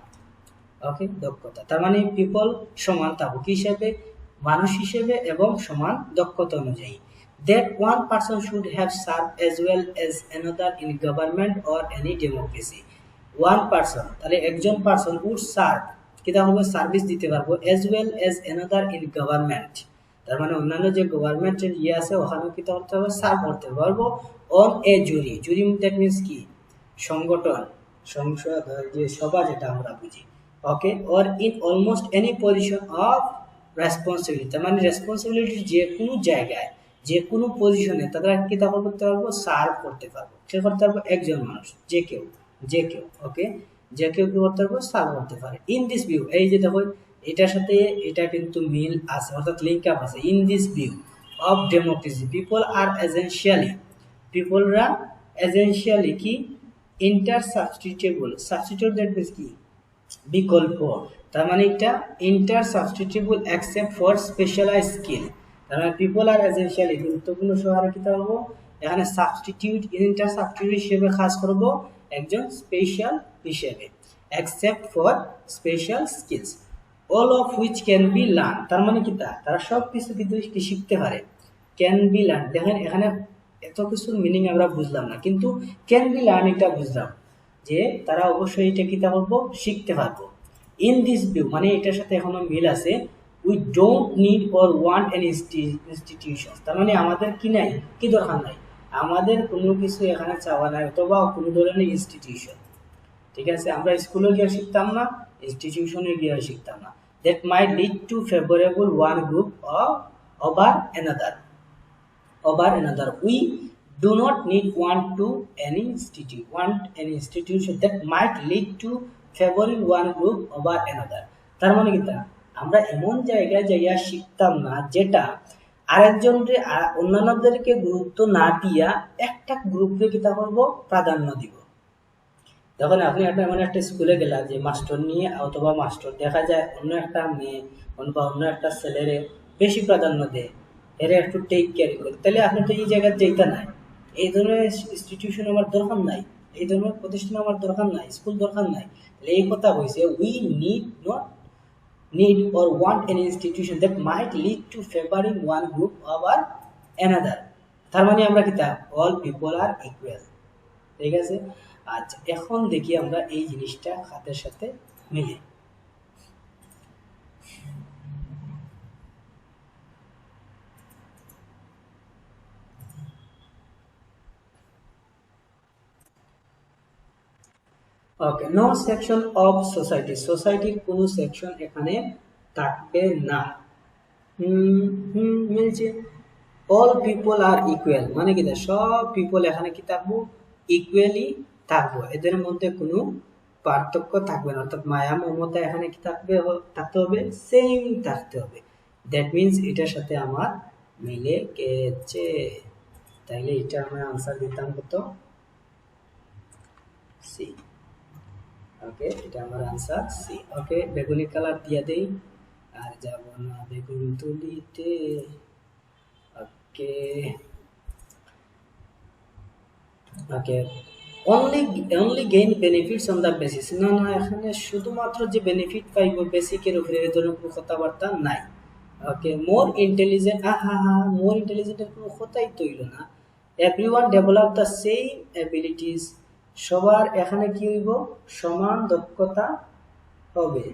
ওকে, দক্ষতা তার মানে পিপল সমান থাকবো কি হিসেবে, মানুষ হিসেবে এবং সমান দক্ষতা অনুযায়ী। That one person should have served as well as another in government or any democracy. One person, তাহলে একজন পারসন would serve, কিটা হবে সার্ভিস দিতে পারবো, as well as another in government, তার মানে অন্যান্য যে গভর্নমেন্টের ইয়ে আছে ওখানেও কিটা করতে হবে, সার্ভ করতে পারবো, on a jury, jury that means কি সংগঠন, সংসদ, যে সভা যেটা আমরা বুঝি। Okay, or in almost any position of responsibility, তার মানে রেসপন্সিবিলিটি যে কোনো জায়গায় যে কোনো পজিশনে তারা কি তা করতে পারবো, সার্ভ করতে পারবো, সে করতে পারবো একজন মানুষ, যে কেউ, যে কেউ। ওকে, যে কেউ কি করতে পারবো, সার্ভ করতে পারে। ইন দিস ভিউ, এই যে দেখো এটার সাথে এটা কিন্তু মিল আছে, অর্থাৎ লিঙ্ক আপ আছে। In this view of democracy people are essentially, পিপলরা এসেনশিয়ালি কি ইন্টারসাবস্টিটিউবল, সাবস্টিটিউট দ্যাট মিনস কি বিকল্প, তার মানে এটা ইন্টারসাবস্টিটিউবল এক্সেপ্ট ফর স্পেশালাইজ স্কিল, তার মানে পিপল আর এসেনশিয়ালি গুরুত্বপূর্ণ সহায়তা কি পাবো, এখানে সাবস্টিটিউট ইন্টারসাবস্টিটিউট হিসেবে কাজ করব একজন স্পেশাল হিসেবে, except for special skills, all of which can be learn, তার মানে কি তারা সব কিছু কিন্তু শিখতে পারে। ক্যান বি লার্ন, দেখেন এখানে এত কিছুর মিনিং আমরা বুঝলাম না, কিন্তু ক্যান বি লার্ন এটা বুঝলাম, যে তারা অবশ্যই এটা কি করবো, শিখতে পারবো। ইন দিস ভিউ মানে এটার সাথে এখনো মিল আছে, we don't need or want N institution, তার মানে আমাদের কি নাই, কি দরকার নাই, আমাদের কোনো কিছু এখানে চাওয়া নাই অথবা কোনো ধরনের ইনস্টিটিউশন। ঠিক আছে, আমরা স্কুলে গিয়ে শিখতাম না, ইনস্টিটিউশনে গিয়ে শিখতাম না। That might lead to favourable one group over another, we do not need want any institution that might lead to favoring one group over another, তার মানে কি আমরা এমন জায়গায় জায়গা শিখতাম না যেটা আরেকজনকে অন্যান্যদেরকে গুরুত্ব না দিয়া একটা গ্রুপকে কিতা করব, প্রাধান্য দিব। যখন আপনি এমন একটা স্কুলে গেলেন যে মাস্টার নিয়ে অথবা মাস্টার দেখা যায় অন্য একটা মেয়ে বা অন্য একটা ছেলেরে বেশি প্রাধান্য দেয়, এরা একটু টেক কেয়ার করে, তাহলে আপনি তো এই জায়গায় যেতে নাই, এই ধরনের ইনস্টিটিউশন আমার দরকার নাই, এই ধরনের প্রতিষ্ঠান আমার দরকার নাই, স্কুল দরকার নাই। তাহলে এই কথা হয়েছে, we need not need or want an institution that might lead to favoring one group over another, তার মানে আমরা কি all people are equal। ঠিক আছে, আচ্ছা এখন দেখি আমরা এই জিনিসটা হাতের সাথে মিলে। ওকে, নো সেকশন অফ সোসাইটি, সোসাইটির কোনো সেকশন এখানে থাকবে না। মিলছে, অল পিপল আর ইকুয়াল মানে কি সব পিপল এখানে কি থাকবো, ইকুয়ালি থাকবো, এদের মধ্যে কোনো পার্থক্য থাকবে না, অর্থাৎ মায়া মমতা এখানে কি থাকতে হবে, সেম থাকতে হবে। দ্যাট মিনস এটার সাথে আমার মিলে গেছে, তাইলে এটা আমরা আনসার দিতাম কত, সি। ওকে, এটা আমার আনসার সি। ওকে, বেগুনি কালার দিয়ে দেই, আর যাব না বেগুন তুলিতে। Okay okay, only gain benefits on the basis, না না, এখানে শুধুমাত্র যে বেনিফিট পাইব বেসিকের উপরে এ ধরনের কোনো কথাবার্তা নাই। ওকে, মোর ইন্টেলিজেন্ট, হা হা, মোর ইন্টেলিজেন্টের কোনো কথাই তৈল না। Everyone develop the same abilities, সবার এখানে কি হইব, সমান দক্ষতা হবে।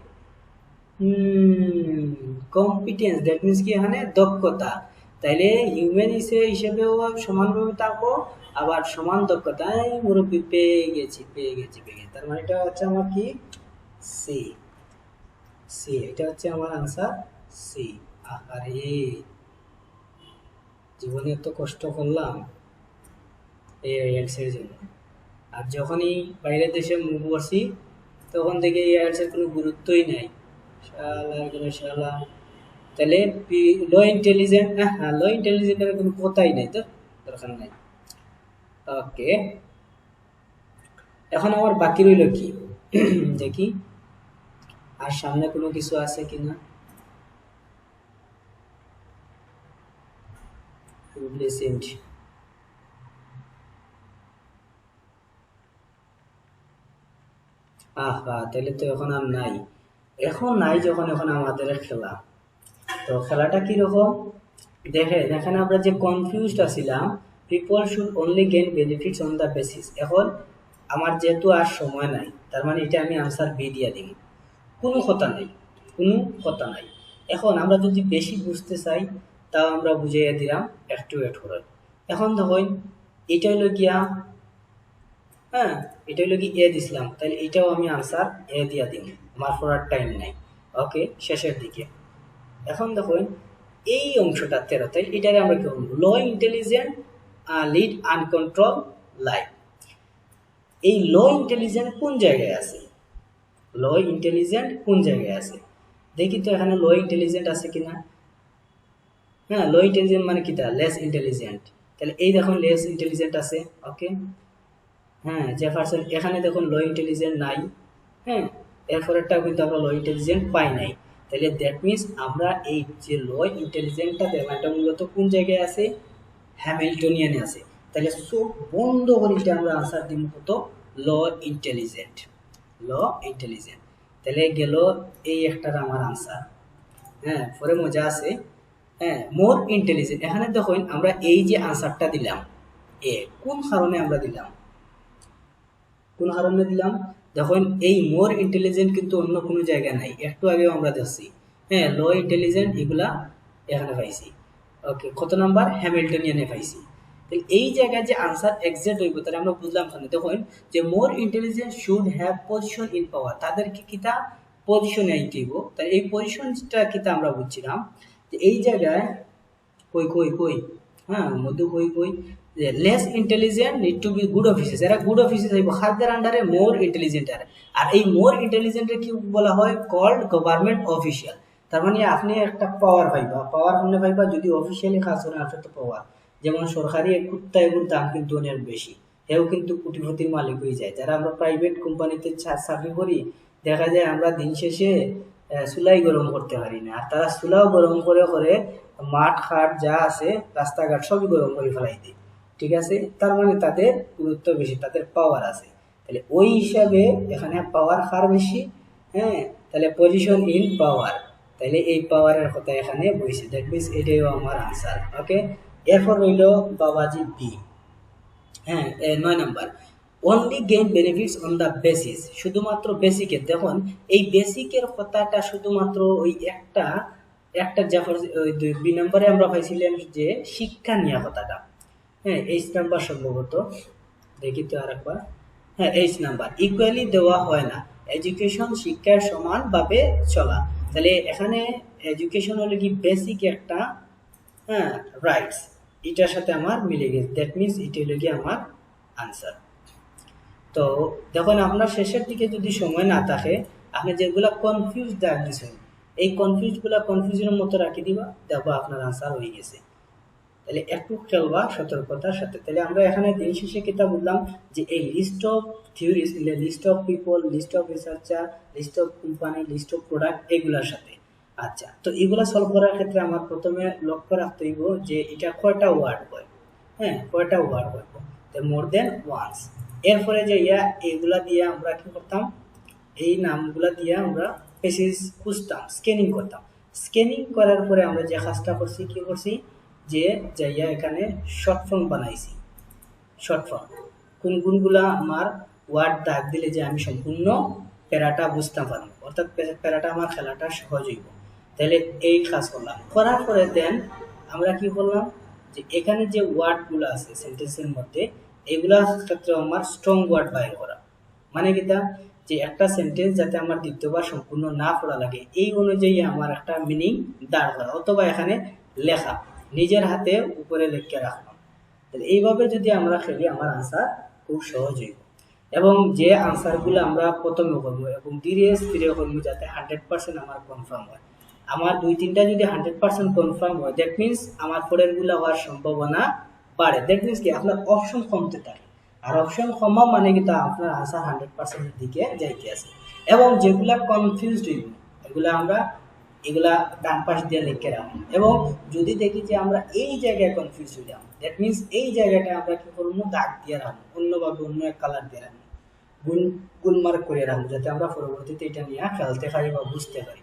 কম্পিটেন্স, দ্যাট মিনস কি এখানে দক্ষতা, তাইলে হিউম্যান হিসেবেও সমানভাবে থাকবো, আবার সমান দক্ষতা। এই মুরব্বী পেয়ে গেছি পেয়ে গেছি পেয়ে গেছি, তার মানে এটা হচ্ছে আমার কি, সি। সি, এটা হচ্ছে আমার আনসার সি। আরে জীবনে এত কষ্ট করলাম এই আইএলটিএস এর জন্য, আর যখনই বাইরের দেশে মুভ করছি তখন থেকে এই আইএলটিএস এর কোনো গুরুত্বই নাই। শালা করে শালা, তাহলে লো ইন্টেলিজেন্ট, হ্যাঁ লো ইন্টেলিজেন্টের কোনো কথাই নাই, তো দরকার নাই। ওকে, এখন আমার বাকি রইল কি দেখি, আর সামনে কোনো কিছু আছে কিনা। তাহলে তো এখন আর নাই, এখন নাই যখন, এখন আমাদের খেলা। তো খেলাটা কিরকম দেখে, এখানে আমরা যে কনফিউজড আছিলাম, people should only gain benefits on the basis, এখন আমার যেহেতু আর সময় নাই, তার মানে এটা আমি আনসার বি দিয়ে দিব, কোনো কথা নাই, কোনো কথা নাই। এখন আমরা যদি বেশি বুঝতে চাই তাও আমরা বুঝিয়ে দিলাম, একটু ওয়েট করে। এখন দেখুন এটা হলো গিয়া, হ্যাঁ এটা হলো কি এ দিছিলাম, তাহলে এটাও আমি আনসার এ দিয়া দিব, আমার পড়ার টাইম নাই। ওকে, শেষের দিকে এখন দেখুন এই অংশটা 13, তাহলে এটাকে আমরা কি বলবো, লো ইন্টেলিজেন্ট লিড আনকন্ট্রোল লাইফ। এই লো ইন্টেলিজেন্ট কোন জায়গায় আছে, লো ইন্টেলিজেন্ট কোন জায়গায় আছে দেখি তো, এখানে লো ইন্টেলিজেন্ট আছে কিনা। হ্যাঁ, লো ইন্টেলিজেন্ট মানে কিটা, লেস ইন্টেলিজেন্ট, তাহলে এই দেখুন লেস ইন্টেলিজেন্ট আছে। ওকে, হ্যাঁ জেফারসন, এখানে দেখুন লো ইন্টেলিজেন্ট নাই। হ্যাঁ, এরপরেরটাও কিন্তু আমরা লো ইন্টেলিজেন্ট পাই নাই, তাহলে দ্যাট মিনস আমরা এই যে লো ইন্টেলিজেন্টটা দেখলাম, এটা মূলত কোন জায়গায় আছে, হ্যামিল্টনিয়ানে আছে। তাহলে চোখ বন্ধ করে এটা আমরা আনসার দিব কত, লো ইন্টেলিজেন্ট, লো ইন্টেলিজেন্ট। তাহলে গেল এই একটার আমার আনসার। হ্যাঁ, পরে মজা আছে। হ্যাঁ, মোর ইন্টেলিজেন্ট, এখানে দেখুন আমরা এই যে আনসারটা দিলাম এ, কোন কারণে আমরা দিলাম, কোন কারণে দিলাম দেখুন, এই মোর ইন্টেলিজেন্ট কিন্তু অন্য কোনো জায়গায় নাই, একটু আগেও আমরা দেখছি। হ্যাঁ, লো ইন্টেলিজেন্ট এগুলা এখানে পাইছি। ওকে, কত নাম্বার, হ্যামিল্টনিয়ানে পাইছি। তাহলে এই জায়গায় যে আনসার এক্সাক্ট হইব, তাহলে আমরা বুঝলাম কেন, দেখুন যে more intelligent should have position in পাওয়ার, তাদেরকে কিতা পজিশনে আইতে হইব। তাই এই পজিশনটা কিতা আমরা বুঝছিলাম যে এই জায়গায় কই কই কই, হ্যাঁ মধ্যে কই কই, less intelligent need two be good officer, এরা গুড অফিসার হইব, খাদ্যের আন্ডারে মোর ইন্টেলিজেন্ট। আর এই মোর ইন্টেলিজেন্টের কি বলা হয়, কল্ড গভর্নমেন্ট অফিসিয়াল। তার মানে আপনি একটা পাওয়ার পাইবা, পাওয়ার আপনি পাইবা যদি অফিসিয়ালি কাজ করেন, আসলে তো পাওয়ার, যেমন সরকারি কুত্তা এগুলোর দাম কিন্তু অনেক বেশি, এও কিন্তু কোটিপতির মালিক হয়ে যায়। যারা আমরা প্রাইভেট কোম্পানিতে চাকরি করি, দেখা যায় আমরা দিন শেষে চুলাই গরম করতে পারি না, আর তারা চুলাও গরম করে করে মাঠ ঘাট যা আছে রাস্তাঘাট সবই গরম করে ফেলাই দেয়। ঠিক আছে, তার মানে তাদের গুরুত্ব বেশি, তাদের পাওয়ার আছে। তাহলে ওই হিসাবে এখানে পাওয়ার কার বেশি, হ্যাঁ, তাহলে পজিশন ইন পাওয়ার, তাহলে এই পাওয়ারের কথা এখানে বইছে, দ্যাট মিনস এটাই আমার আনসার। ওকে, এরপর রইল বাবাজি বি। হ্যাঁ, 9 number, only gain benefits on the basis, শুধুমাত্র বেসিকের। দেখুন এই বেসিকের কথাটা শুধুমাত্র ওই একটা একটা জাফর, ওই 2 নম্বরে আমরা পাইছিলাম যে শিক্ষা নিয়ে কথাটা। হ্যাঁ, 8 নাম্বার সম্ভবত, দেখি তো আর একবার। হ্যাঁ, 8 নাম্বার, ইকুয়ালি দেওয়া হয় না, এডুকেশন শিক্ষার সমানভাবে চলা। তাহলে এখানে এডুকেশন হলো কি বেসিক একটা, হ্যাঁ রাইটস, এটার সাথে আমার মিলে গেছে, দ্যাট মিনস এটা হলো কি আমার আনসার। তো দেখুন আপনার শেষের দিকে যদি সময় না থাকে, আপনি যেগুলা কনফিউজ দেখছেন এই কনফিউজনের মতো রাখি দিবা, দেখো আপনার আনসার হয়ে গেছে। তাহলে একটু খেলবা সতর্কতার সাথে। তাহলে আমরা এখানে দিন শেষে কিতা বললাম যে এই list of theories, list of people, list of researcher, list of company, list of product, এগুলোর সাথে। আচ্ছা, তো এগুলা সলভ করার ক্ষেত্রে আমার প্রথমে লক্ষ্য রাখতে হইব যে এটা কয়টা ওয়ার্ড হয়। হ্যাঁ, কয়টা ওয়ার্ড হয়, মোর দেন ওয়ান্স। এরপরে যাইয়া এইগুলা দিয়ে আমরা কি করতাম, এই নামগুলা দিয়ে আমরা পেসেজ খুঁজতাম, স্ক্যানিং করতাম। স্ক্যানিং করার পরে আমরা যে কাজটা করছি, কি করছি, যে যাইয়া এখানে শর্ট ফর্ম বানাইছি। শর্ট ফর্ম কোন কোনগুলা আমার ওয়ার্ড দাগ দিলে যে আমি সম্পূর্ণ প্যারাটা বুঝতে পারবো, অর্থাৎ প্যারাটা আমার খেলাটা সহজ হইব। তাহলে এই কাজ করলাম, করার পরে দেন আমরা কি করলাম, যে এখানে যে ওয়ার্ডগুলো আছে সেন্টেন্সের মধ্যে, এগুলার ক্ষেত্রে আমার স্ট্রং ওয়ার্ড বাইর করা। মানে কিটা, যে একটা সেন্টেন্স যাতে আমার দ্বিতীয়বার সম্পূর্ণ না পড়া লাগে, এই অনুযায়ী আমার একটা মিনিং দাঁড় করা, অথবা এখানে লেখা নিজের হাতে উপরে লিখে রাখলাম। তাহলে এইভাবে যদি আমরা খেলি, আমার আনসার খুব সহজ হইব। এবং যে আনসারগুলো আমরা প্রথমে করবো এবং ধীরে স্থিরে করবো, যাতে 100% আমার কনফার্ম হয়। আমার 2-3টা যদি 100% কনফার্ম হয়, দ্যাট মিনস আমার পরেরগুলো হওয়ার সম্ভাবনা বাড়ে। দ্যাট মিনস কি, আপনার অপশন কমতে থাকে। আর অপশন কমা মানে কিন্তু আপনার আনসার 100%-এর দিকে যাইতে আছে। এবং যেগুলা কনফিউজড হইব, এগুলা ডান পাশ দিয়ে লিখে রাখবো। এবং যদি দেখি যে আমরা এই জায়গায় কনফিউজ হয়ে যাবো, দ্যাট মিনস এই জায়গাটা আমরা কি করবো, দাগ দিয়ে রাখবো, অন্যভাবে অন্য এক কালার দিয়ে রাখবো, গুণ মার্ক করে রাখবো, যাতে আমরা পরবর্তীতে এটা নিয়ে খেলতে পারি বা বুঝতে পারি।